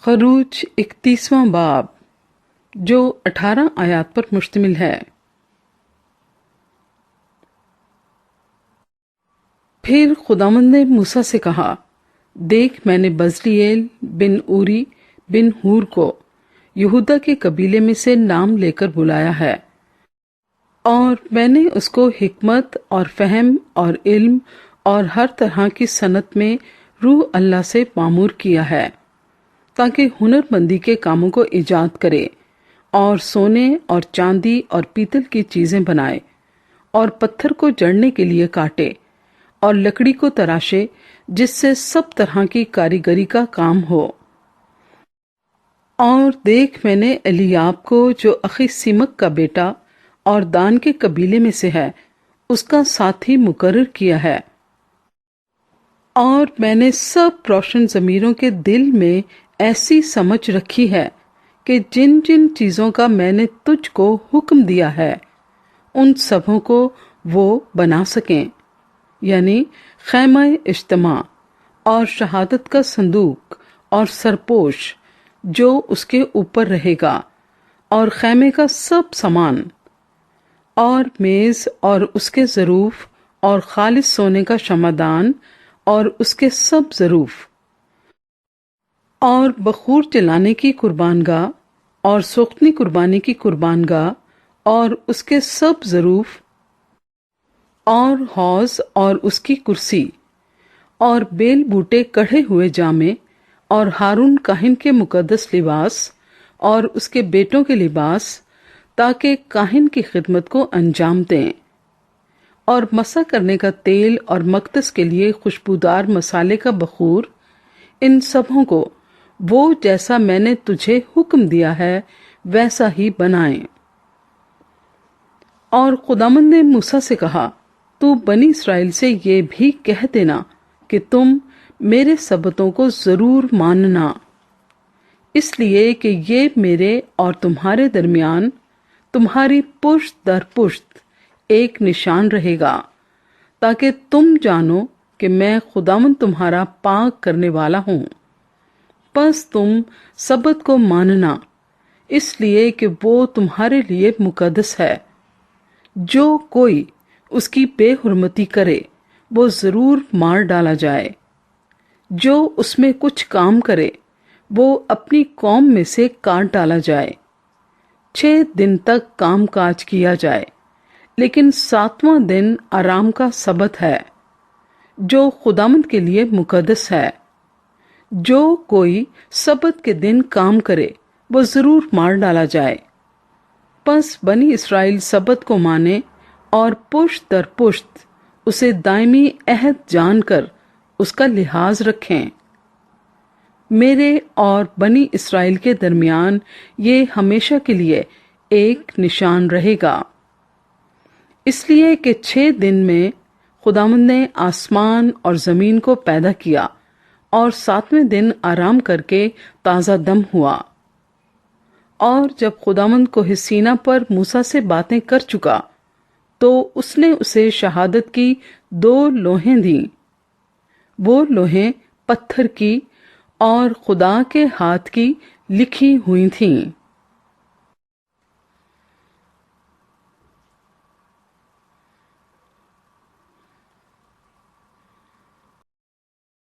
خروج 31واں باب جو 18 آیات پر مشتمل ہے۔ پھر خداوند نے موسیٰ سے کہا، دیکھ میں نے بزلیل بن اوری بن ہور کو یہودا کے قبیلے میں سے نام لے کر بلایا ہے، اور میں نے اس کو حکمت اور فہم اور علم اور ہر طرح کی صنعت میں روح اللہ سے معمور کیا ہے، تاکہ ہنر مندی کے کاموں کو ایجاد کرے اور سونے اور چاندی اور پیتل کی چیزیں بنائے اور پتھر کو جڑنے کے لیے کاٹے اور لکڑی کو تراشے، جس سے سب طرح کی کاریگری کا کام ہو۔ اور دیکھ میں نے الیاب کو جو اخی سیمک کا بیٹا اور دان کے قبیلے میں سے ہے، اس کا ساتھی مقرر کیا ہے، اور میں نے سب روشن ضمیروں کے دل میں ایسی سمجھ رکھی ہے کہ جن جن چیزوں کا میں نے تجھ کو حکم دیا ہے ان سبوں کو وہ بنا سکیں، یعنی خیمہ اجتماع اور شہادت کا صندوق اور سرپوش جو اس کے اوپر رہے گا اور خیمے کا سب سامان اور میز اور اس کے ظروف اور خالص سونے کا شمعدان اور اس کے سب ظروف اور بخور جلانے کی قربان گاہ اور سوختنی قربانی کی قربان گاہ اور اس کے سب ظروف اور حوض اور اس کی کرسی اور بیل بوٹے کڑھے ہوئے جامے اور ہارون کاہن کے مقدس لباس اور اس کے بیٹوں کے لباس، تاکہ کاہن کی خدمت کو انجام دیں، اور مسح کرنے کا تیل اور مقدس کے لیے خوشبودار مسالے کا بخور، ان سبوں کو وہ جیسا میں نے تجھے حکم دیا ہے ویسا ہی بنائیں۔ اور خداوند نے موسیٰ سے کہا، تو بنی اسرائیل سے یہ بھی کہہ دینا کہ تم میرے سبتوں کو ضرور ماننا، اس لیے کہ یہ میرے اور تمہارے درمیان تمہاری پشت در پشت ایک نشان رہے گا، تاکہ تم جانو کہ میں خداوند تمہارا پاک کرنے والا ہوں۔ پس تم سبت کو ماننا، اس لیے کہ وہ تمہارے لیے مقدس ہے۔ جو کوئی اس کی بے حرمتی کرے وہ ضرور مار ڈالا جائے۔ جو اس میں کچھ کام کرے وہ اپنی قوم میں سے کاٹ ڈالا جائے۔ 6 دن تک کام کاج کیا جائے، لیکن 7واں دن آرام کا سبت ہے، جو خداوند کے لیے مقدس ہے۔ جو کوئی سبت کے دن کام کرے وہ ضرور مار ڈالا جائے۔ پس بنی اسرائیل سبت کو مانے اور پشت در پشت اسے دائمی عہد جان کر اس کا لحاظ رکھیں۔ میرے اور بنی اسرائیل کے درمیان یہ ہمیشہ کے لیے ایک نشان رہے گا، اس لیے کہ 6 دن میں خداوند نے آسمان اور زمین کو پیدا کیا اور 7ویں دن آرام کر کے تازہ دم ہوا۔ اور جب خداوند کوہ سینا پر موسیٰ سے باتیں کر چکا تو اس نے اسے شہادت کی 2 لوحیں دیں۔ وہ لوحیں پتھر کی اور خدا کے ہاتھ کی لکھی ہوئی تھیں۔